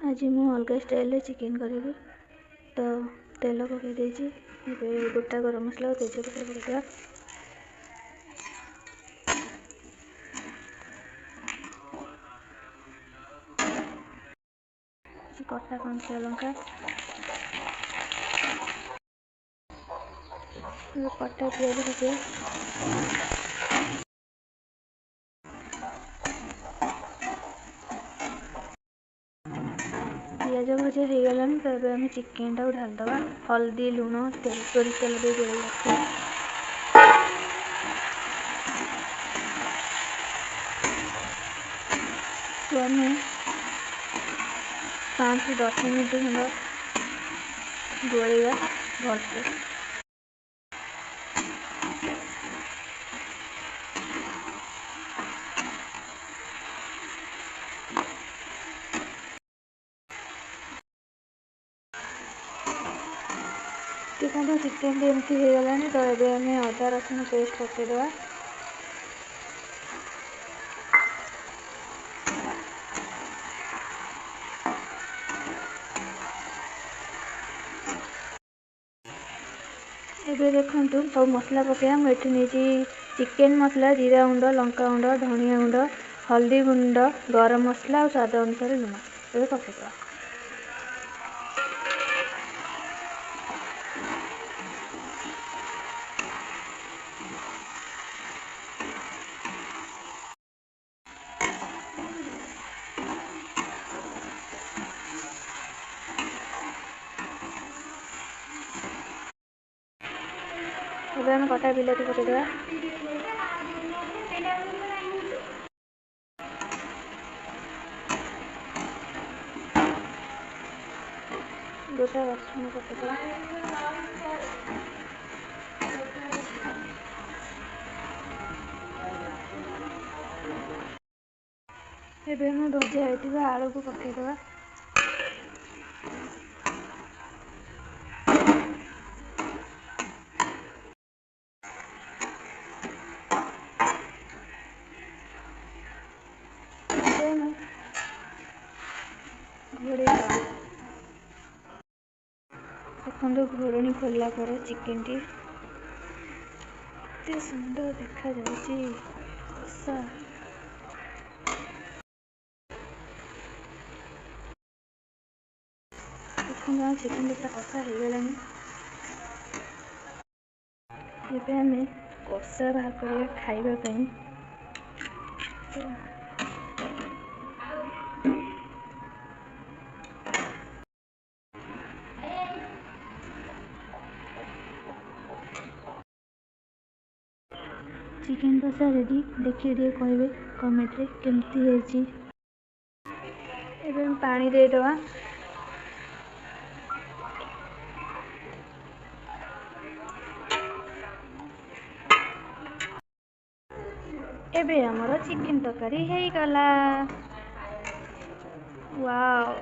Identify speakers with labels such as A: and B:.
A: आज मु अलग स्टाइल चिकेन करी तो तेल पकई देछि गोटा गरम मसला और तेजपत्र पकईदेवा। कटा कंचा लंका कटा पियाज पकईवा। पियाज भजा हो गला तो आम चिकेन टाक ढालदे। हल्दी लुण तेल सोरिष तेल दे गोल रखिए। तो आम 5 से 10 मिनट खंड गोलैया भलसे। देखो चिकेन एमती हो गला तो ये आम अदा रसुण पेस्ट पकईदेवा। एबे देखंतु सब मसला पकईया। मुझे नहीं चिकेन मसला, जीरा गुंड, लंका गुंड, धनिया गुंड, हल्दी गुंड, गरम मसला और स्वाद अनुसार लुण ये पकईदेवा। एबे हम कटा बिलाती पकईदेवा। गोटा रसुण पकईदेवा। एबे हम भजा होइतिबा आलू को पकईदेवा। देखो घोड़नी खोलला पर चिकेन टी एते सुंदर देखा जाउची। कसा देखो चिकेन टी कसा हो गलानी। एबे हमें कसा बाहर करिया खाइबा पई। चिकेन कसा रेडी देखिए दिए कहे कमेंट रे केमती होची। एबे हम पानी दे दवा। एबे हमरो चिकेन तकारी हे गला। वाओ।